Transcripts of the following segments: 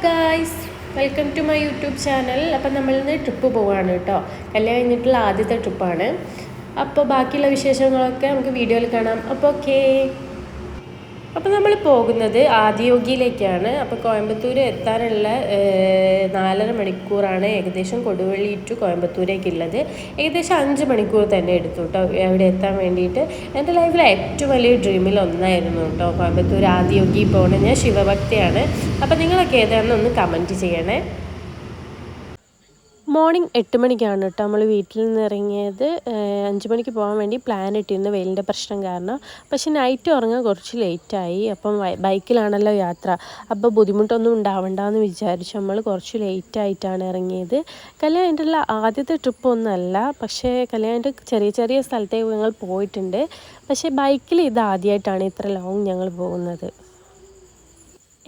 Guys, welcome to my YouTube channel. അപ്പം നമ്മളിന്ന് trip പോവാണ് കേട്ടോ. കല്യാണം കഴിഞ്ഞിട്ടുള്ള ആദ്യത്തെ ട്രിപ്പാണ്. അപ്പോൾ ബാക്കിയുള്ള വിശേഷങ്ങളൊക്കെ നമുക്ക് വീഡിയോയിൽ കാണാം. അപ്പോൾ ഓക്കേ. അപ്പോൾ നമ്മൾ പോകുന്നത് ആദിയോഗിയിലേക്കാണ്. അപ്പോൾ കോയമ്പത്തൂർ എത്താനുള്ള 4.5 മണിക്കൂറാണ് ഏകദേശം കൊടുവള്ളി ടു കോയമ്പത്തൂരേക്കുള്ളത്. ഏകദേശം 5 മണിക്കൂർ തന്നെ എടുത്തു കേട്ടോ അവിടെ എത്താൻ വേണ്ടിയിട്ട്. എൻ്റെ ലൈഫിലെ ഏറ്റവും വലിയ ഡ്രീമിൽ ഒന്നായിരുന്നു കേട്ടോ കോയമ്പത്തൂർ ആദിയോഗി പോകണം. ഞാൻ ശിവഭക്തിയാണ്. അപ്പോൾ നിങ്ങളൊക്കെ ഏതാണെന്ന് ഒന്ന് കമൻറ്റ് ചെയ്യണേ. മോർണിംഗ് 8 മണിക്കാണ് കേട്ടോ നമ്മൾ വീട്ടിൽ നിന്ന് ഇറങ്ങിയത്. 5 മണിക്ക് പോകാൻ വേണ്ടി പ്ലാൻ ഇട്ടിരുന്നു, വെയിലിൻ്റെ പ്രശ്നം കാരണം. പക്ഷെ നൈറ്റ് ഉറങ്ങാൻ കുറച്ച് ലേറ്റായി. അപ്പം ബൈക്കിലാണല്ലോ യാത്ര, അപ്പോൾ ബുദ്ധിമുട്ടൊന്നും ഉണ്ടാവണ്ടെന്ന് വിചാരിച്ചു നമ്മൾ കുറച്ച് ലേറ്റായിട്ടാണ് ഇറങ്ങിയത്. കല്യാണം കഴിഞ്ഞിട്ടുള്ള ആദ്യത്തെ ട്രിപ്പൊന്നുമല്ല, പക്ഷേ കല്യാണം കഴിഞ്ഞിട്ട് ചെറിയ ചെറിയ സ്ഥലത്തേക്ക് ഞങ്ങൾ പോയിട്ടുണ്ട്. പക്ഷേ ബൈക്കിൽ ഇത് ആദ്യമായിട്ടാണ് ഇത്ര ലോങ് ഞങ്ങൾ പോകുന്നത്.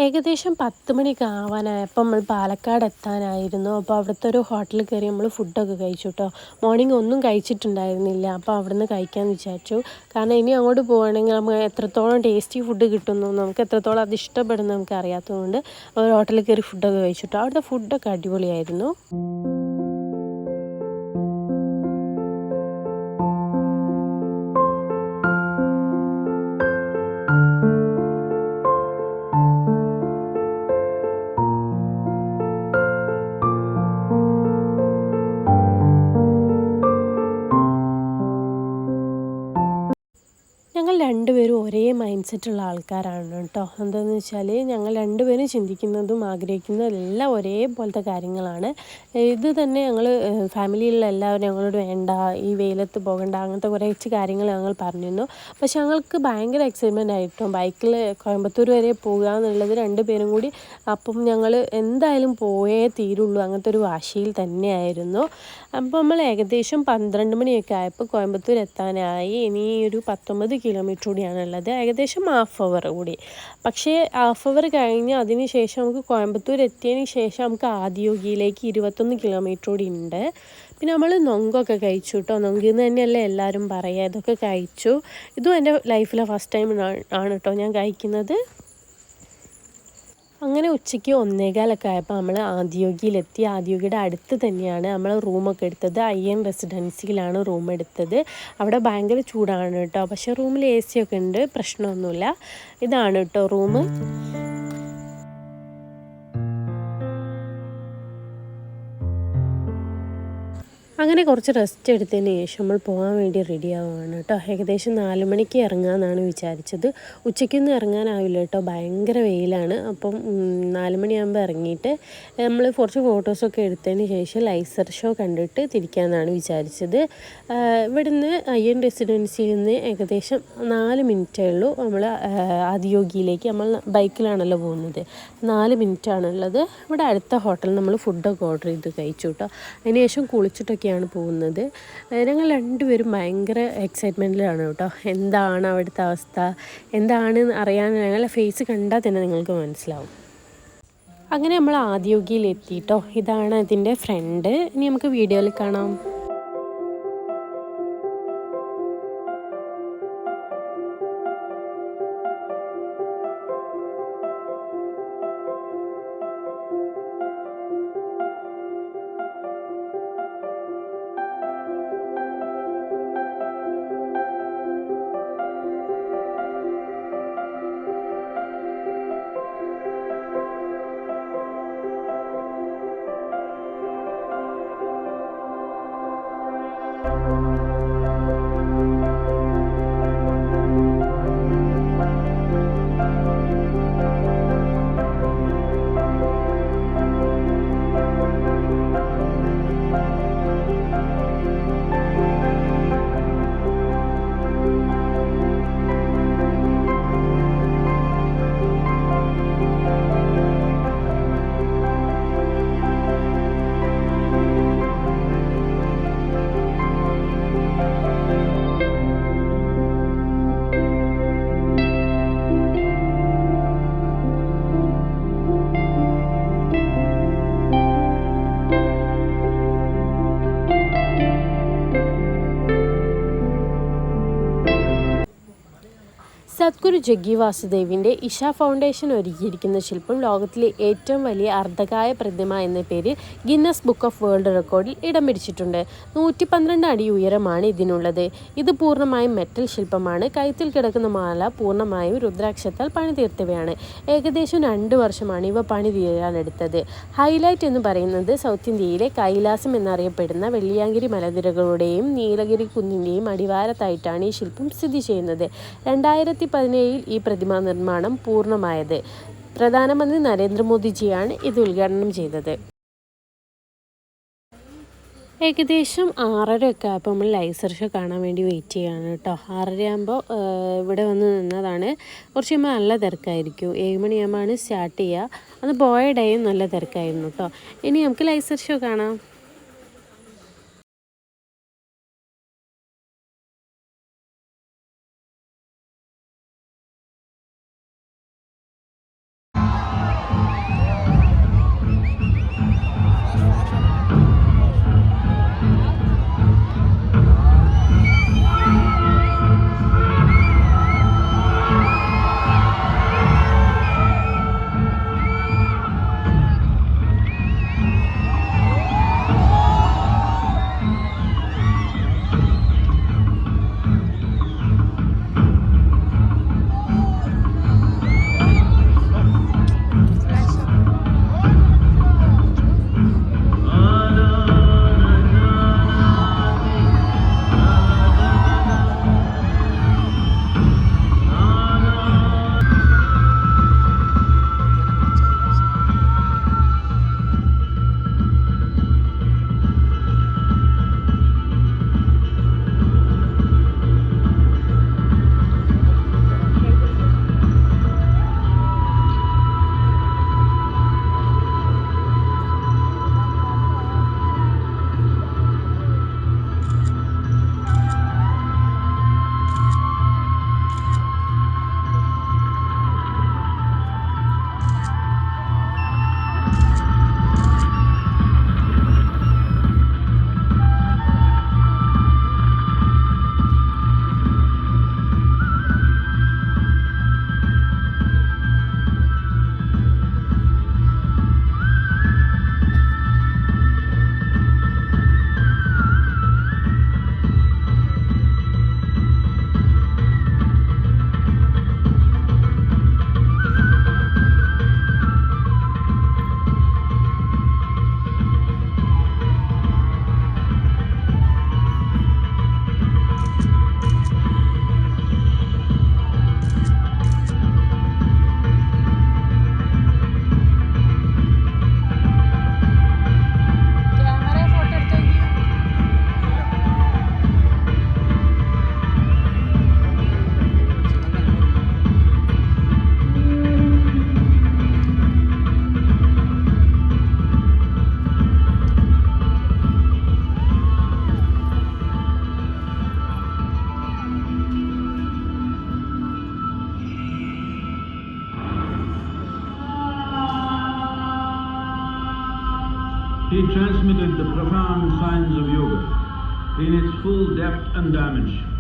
ഏകദേശം 10 മണിയൊക്കെ ആവാനായപ്പോൾ നമ്മൾ പാലക്കാട് എത്താനായിരുന്നു. അപ്പോൾ അവിടുത്തെ ഒരു ഹോട്ടലിൽ കയറി നമ്മൾ ഫുഡൊക്കെ കഴിച്ചു കേട്ടോ. മോർണിംഗ് ഒന്നും കഴിച്ചിട്ടുണ്ടായിരുന്നില്ല, അപ്പോൾ അവിടുന്ന് കഴിക്കാമെന്ന് വിചാരിച്ചു. കാരണം ഇനി അങ്ങോട്ട് പോവുകയാണെങ്കിൽ നമുക്ക് എത്രത്തോളം ടേസ്റ്റി ഫുഡ് കിട്ടുന്നു, നമുക്ക് എത്രത്തോളം അത് ഇഷ്ടപ്പെടുന്നു നമുക്ക് അറിയാത്തതുകൊണ്ട് ഒരു ഹോട്ടലിൽ കയറി ഫുഡൊക്കെ കഴിച്ചു കേട്ടോ. അവിടുത്തെ ഫുഡൊക്കെ അടിപൊളിയായിരുന്നു. ഞങ്ങൾ രണ്ടുപേരും ഒരേ മൈൻഡ് സെറ്റുള്ള ആൾക്കാരാണ് കേട്ടോ. എന്താണെന്ന് വെച്ചാൽ ഞങ്ങൾ രണ്ടുപേരും ചിന്തിക്കുന്നതും ആഗ്രഹിക്കുന്നതും എല്ലാം ഒരേപോലത്തെ കാര്യങ്ങളാണ്. ഇത് തന്നെ ഞങ്ങൾ ഫാമിലിയിലുള്ള എല്ലാവരും ഞങ്ങളോട് വേണ്ട, ഈ വെയിലത്ത് പോകണ്ട, അങ്ങനത്തെ കുറച്ച് കാര്യങ്ങൾ ഞങ്ങൾ പറഞ്ഞിരുന്നു. പക്ഷെ ഞങ്ങൾക്ക് ഭയങ്കര എക്സൈറ്റ്മെൻ്റ് ആയിട്ടും ബൈക്കിൽ കോയമ്പത്തൂർ വരെ പോകുക എന്നുള്ളത് രണ്ടുപേരും കൂടി. അപ്പം ഞങ്ങൾ എന്തായാലും പോയേ തീരുള്ളൂ, അങ്ങനത്തെ ഒരു വാശിയിൽ തന്നെയായിരുന്നു. അപ്പോൾ നമ്മൾ ഏകദേശം 12 മണിയൊക്കെ ആയപ്പോൾ കോയമ്പത്തൂർ എത്താനായി. ഇനി ഒരു 19 കിലോമീറ്റർ കൂടിയാണുള്ളത്, ഏകദേശം ഹാഫ് അവർ കൂടി. പക്ഷേ ഹാഫ് അവർ കഴിഞ്ഞ് അതിന് ശേഷം നമുക്ക് കോയമ്പത്തൂർ എത്തിയതിന് ശേഷം നമുക്ക് ആദിയോഗിയിലേക്ക് 21 കിലോമീറ്റർ കൂടി ഉണ്ട്. പിന്നെ നമ്മൾ നൊങ്കൊക്കെ കഴിച്ചു കേട്ടോ. നൊങ്കിന്ന് തന്നെയല്ലേ എല്ലാവരും പറയുക. ഇതൊക്കെ കഴിച്ചു. ഇതും എൻ്റെ ലൈഫിലെ ഫസ്റ്റ് ടൈം ആണ് കേട്ടോ ഞാൻ കഴിക്കുന്നത്. അങ്ങനെ ഉച്ചയ്ക്ക് 1:15 ആയപ്പോൾ നമ്മൾ ആദിയോഗിയിലെത്തി. ആദിയോഗിയുടെ അടുത്ത് തന്നെയാണ് നമ്മൾ റൂമൊക്കെ എടുത്തത്. IN റെസിഡൻസിയിലാണ് റൂം എടുത്തത്. അവിടെ ഭയങ്കര ചൂടാണ് കേട്ടോ, പക്ഷേ റൂമിൽ AC ഒക്കെ ഉണ്ട്, പ്രശ്നമൊന്നുമില്ല. ഇതാണ് കേട്ടോ റൂം. അങ്ങനെ കുറച്ച് റെസ്റ്റ് എടുത്തതിന് ശേഷം നമ്മൾ പോകാൻ വേണ്ടി റെഡി ആവുകയാണ് കേട്ടോ. ഏകദേശം 4 മണിക്ക് ഇറങ്ങാമെന്നാണ് വിചാരിച്ചത്. ഉച്ചയ്ക്കൊന്നും ഇറങ്ങാനാവില്ല കേട്ടോ, ഭയങ്കര വെയിലാണ്. അപ്പം 4 മണിയാകുമ്പോൾ ഇറങ്ങിയിട്ട് നമ്മൾ കുറച്ച് ഫോട്ടോസൊക്കെ എടുത്തതിന് ശേഷം ലൈസർ ഷോ കണ്ടിട്ട് തിരിക്കാമെന്നാണ് വിചാരിച്ചത്. ഇവിടുന്ന് IN റെസിഡൻസിയിൽ നിന്ന് ഏകദേശം 4 മിനിറ്റേ ഉള്ളൂ നമ്മൾ ആദിയോഗിയിലേക്ക്. നമ്മൾ ബൈക്കിലാണല്ലോ പോകുന്നത്, 4 മിനിറ്റാണുള്ളത്. ഇവിടെ അടുത്ത ഹോട്ടലിൽ നമ്മൾ ഫുഡൊക്കെ ഓർഡർ ചെയ്ത് കഴിച്ചു കേട്ടോ. അതിനുശേഷം കുളിച്ചിട്ടൊക്കെയാണ് പോകുന്നത്. ഞങ്ങൾ രണ്ടുപേരും ഭയങ്കര എക്സൈറ്റ്മെൻറ്റിലാണ് കേട്ടോ. എന്താണ് അവിടുത്തെ അവസ്ഥ, എന്താണ് അറിയാൻ ഞങ്ങളുടെ ഫേസ് കണ്ടാൽ തന്നെ നിങ്ങൾക്ക് മനസ്സിലാവും. അങ്ങനെ നമ്മൾ ആദിയോഗിയിൽ എത്തിയിട്ടോ. ഇതാണ് ഇതിൻ്റെ ഫ്രണ്ട്. ഇനി നമുക്ക് വീഡിയോയിൽ കാണാം. ജഗ്ഗി വാസുദേവിൻ്റെ ഇഷ ഫൗണ്ടേഷൻ ഒരുക്കിയിരിക്കുന്ന ശില്പം ലോകത്തിലെ ഏറ്റവും വലിയ അർദ്ധകായ പ്രതിമ എന്ന പേരിൽ ഗിന്നസ് ബുക്ക് ഓഫ് വേൾഡ് റെക്കോർഡിൽ ഇടം പിടിച്ചിട്ടുണ്ട്. 112 അടി ഉയരമാണ് ഇതിനുള്ളത്. ഇത് പൂർണ്ണമായും മെറ്റൽ ശില്പമാണ്. കഴുത്തിൽ കിടക്കുന്ന മാല പൂർണ്ണമായും രുദ്രാക്ഷത്താൽ പണിതീർത്തവയാണ്. ഏകദേശം 2 വർഷമാണ് ഇവ പണി തീരാനെടുത്തത്. ഹൈലൈറ്റ് എന്ന് പറയുന്നത് സൗത്ത് ഇന്ത്യയിലെ കൈലാസം എന്നറിയപ്പെടുന്ന വെള്ളിയാങ്കിരി മലനിരകളുടെയും നീലഗിരി കുന്നിൻ്റെയും അടിവാരത്തായിട്ടാണ് ഈ ശില്പം സ്ഥിതി ചെയ്യുന്നത്. 2017 ഈ പ്രതിമാ നിർമ്മാണം പൂർണ്ണമായത്. പ്രധാനമന്ത്രി നരേന്ദ്രമോദിജിയാണ് ഇത് ഉദ്ഘാടനം ചെയ്തത്. ഏകദേശം 6:30 ഒക്കെ ആയപ്പോൾ നമ്മൾ ലൈസർ ഷോ കാണാൻ വേണ്ടി വെയിറ്റ് ചെയ്യാണ് കേട്ടോ. 6:30 ആകുമ്പോൾ ഇവിടെ വന്ന് നിന്നതാണ്. കുറച്ച് കഴിയുമ്പോൾ നല്ല തിരക്കായിരിക്കും. 7 മണിയാകുമ്പോഴാണ് സ്റ്റാർട്ട് ചെയ്യുക. അന്ന് പോയ ഡേയും നല്ല തിരക്കായിരുന്നു കേട്ടോ. ഇനി നമുക്ക് ലൈസർ ഷോ കാണാം. He transmitted the profound science of yoga in its full depth and dimension.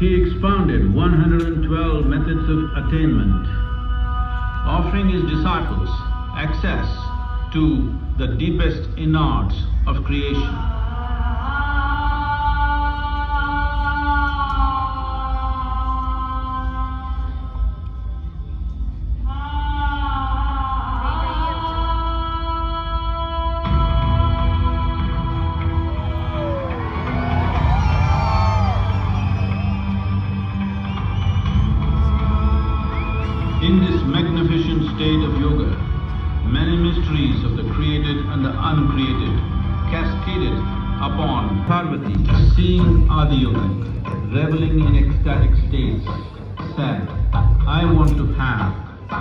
He expounded 112 methods of attainment, offering his disciples access to the deepest innards of creation. In this magnificent state of yoga, many mysteries of the created and the uncreated cascaded upon Parvati. Seeing Adiyogi, reveling in ecstatic states, said, I want to have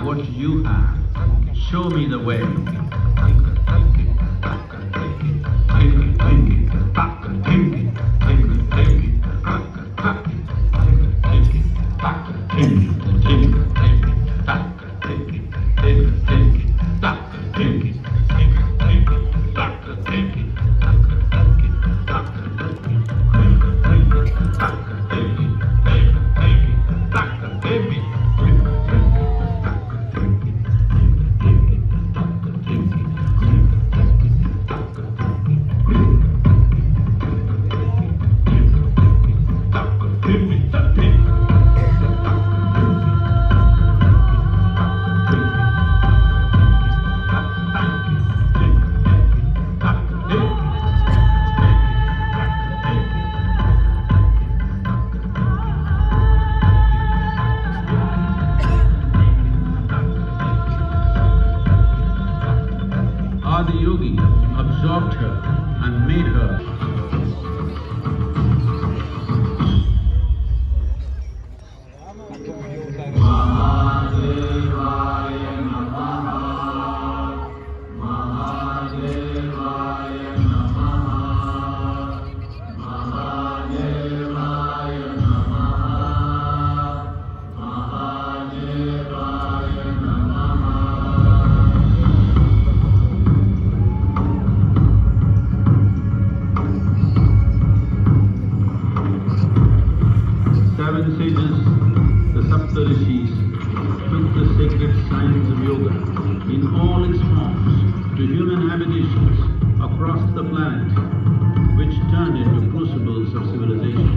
what you have. Show me the way. her and made her. Seven sages, the Saptarishis, took the sacred science of yoga in all its forms to human habitations across the planet, which turned into crucibles of civilization.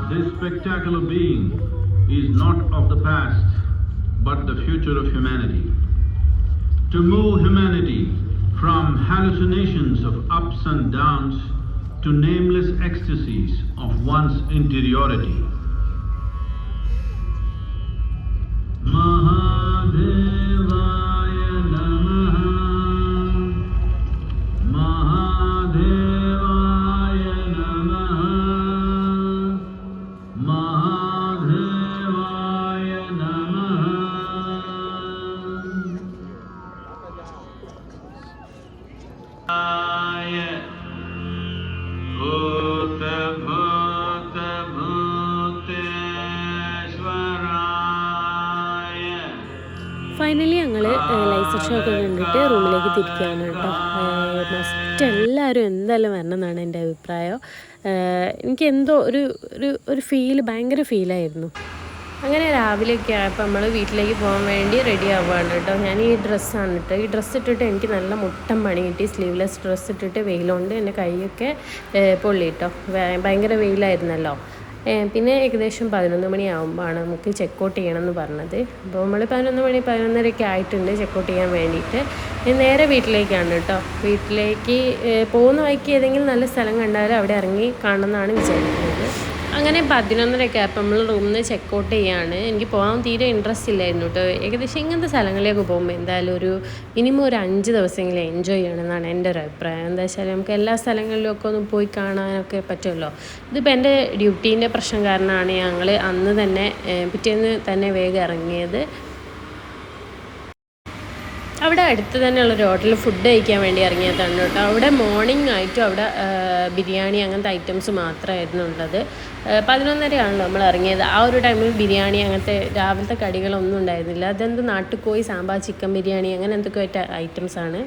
This spectacular being is not of the past, but the future of humanity. To move humanity from hallucinations of ups and downs to nameless ecstasies of one's interiority. Mahadevaya Namaha. Mahadevaya Namaha. Mahadevaya Namaha. Bhuta Bhuta Bhuteshwaraya. Finally ഞങ്ങൾ laser show ഒക്കെ കണ്ടിട്ട് റൂമിലേക്ക് തിരിക്കുകയാണ് കേട്ടോ. Must എല്ലാവരും എന്തായാലും വരണം എന്നാണ് എൻ്റെ അഭിപ്രായം. എനിക്ക് എന്തോ ഒരു ഫീൽ, ഭയങ്കര ഫീലായിരുന്നു. അങ്ങനെ രാവിലെയൊക്കെ ആയപ്പോൾ നമ്മൾ വീട്ടിലേക്ക് പോകാൻ വേണ്ടി റെഡി ആവുകയാണ് കേട്ടോ. ഞാൻ ഈ ഡ്രസ്സാണ് കേട്ടോ. ഈ ഡ്രസ്സ് ഇട്ടിട്ട് എനിക്ക് നല്ല മുട്ടം പണി കിട്ടി. സ്ലീവ്ലെസ് ഡ്രസ്സ് ഇട്ടിട്ട് വെയിലുണ്ട്, എൻ്റെ കൈയൊക്കെ പൊള്ളി കേട്ടോ. ഭയങ്കര വെയിലായിരുന്നല്ലോ. പിന്നെ ഏകദേശം 11 മണിയാകുമ്പോഴാണ് നമുക്ക് ചെക്കൗട്ട് ചെയ്യണമെന്ന് പറഞ്ഞത്. അപ്പോൾ നമ്മൾ 11 മണി 11:30 ആയിട്ടുണ്ട് ചെക്കൗട്ട് ചെയ്യാൻ വേണ്ടിയിട്ട്. നേരെ വീട്ടിലേക്കാണ് കേട്ടോ. വീട്ടിലേക്ക് പോകുന്ന വഴിക്ക് ഏതെങ്കിലും നല്ല സ്ഥലം കണ്ടാൽ അവിടെ ഇറങ്ങി കാണണമെന്നാണ് വിചാരിക്കുന്നത്. അങ്ങനെ 11:30 ആയപ്പോൾ നമ്മൾ റൂമിൽ നിന്ന് ചെക്കൗട്ട് ചെയ്യാണ്. എനിക്ക് പോകാൻ തീരെ ഇൻട്രസ്റ്റ് ഇല്ലായിരുന്നു കേട്ടോ. ഏകദേശം ഇങ്ങനത്തെ സ്ഥലങ്ങളിലേക്ക് പോകുമ്പോൾ എന്തായാലും മിനിമം ഒരു 5 ദിവസമെങ്കിലും എൻജോയ് ചെയ്യണമെന്നാണ് എൻ്റെ ഒരു അഭിപ്രായം. എന്താ വെച്ചാൽ നമുക്ക് എല്ലാ സ്ഥലങ്ങളിലൊക്കെ ഒന്ന് പോയി കാണാനൊക്കെ പറ്റുമല്ലോ. ഇതിപ്പോൾ എൻ്റെ ഡ്യൂട്ടീൻ്റെ പ്രശ്നം കാരണമാണ് ഞങ്ങൾ അന്ന് തന്നെ പിറ്റേന്ന് തന്നെ വേഗം ഇറങ്ങിയത്. അവിടെ അടുത്ത് തന്നെയുള്ളൊരു ഹോട്ടലിൽ ഫുഡ് കഴിക്കാൻ വേണ്ടി ഇറങ്ങിയതാണ് കേട്ടോ. അവിടെ മോർണിംഗ് ആയിട്ടും അവിടെ ബിരിയാണി അങ്ങനത്തെ ഐറ്റംസ് മാത്രമായിരുന്നു ഉള്ളത്. 11:30 ആണല്ലോ നമ്മൾ ഇറങ്ങിയത്. ആ ഒരു ടൈമിൽ ബിരിയാണി അങ്ങനത്തെ രാവിലത്തെ കടികളൊന്നും ഉണ്ടായിരുന്നില്ല. അതെന്ത് നാട്ടുകോഴി, സാമ്പാർ, ചിക്കൻ ബിരിയാണി അങ്ങനെ എന്തൊക്കെ ഐറ്റംസാണ്.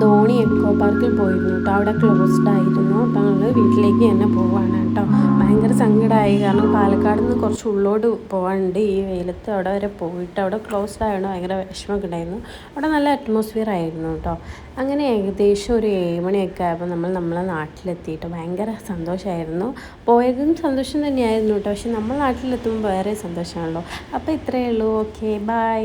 ധോണി എക്കോ പാർക്കിൽ പോയിരുന്നു കേട്ടോ. അവിടെ ക്ലോസ്ഡ് ആയിരുന്നു. അപ്പോൾ ഞങ്ങൾ വീട്ടിലേക്ക് തന്നെ പോവാണ് കേട്ടോ. ഭയങ്കര സങ്കടമായി, കാരണം പാലക്കാട് നിന്ന് കുറച്ച് ഉള്ളോട്ട് പോകാനുണ്ട്. ഈ വെയിലത്ത് അവിടെ വരെ പോയിട്ട് അവിടെ ക്ലോസ്ഡ് ആയതുകൊണ്ട് ഭയങ്കര വിഷമമൊക്കെ ഉണ്ടായിരുന്നു. അവിടെ നല്ല അറ്റ്മോസ്ഫിയർ ആയിരുന്നു കേട്ടോ. അങ്ങനെ ഏകദേശം ഒരു 7 മണിയൊക്കെ ആയപ്പോൾ നമ്മളെ നാട്ടിലെത്തിയിട്ട് ഭയങ്കര സന്തോഷമായിരുന്നു. പോയതും സന്തോഷം തന്നെയായിരുന്നു കേട്ടോ. പക്ഷെ നമ്മൾ നാട്ടിലെത്തുമ്പോൾ വേറെ സന്തോഷമാണല്ലോ. അപ്പോൾ ഇത്രയേ ഉള്ളൂ. Okay, by.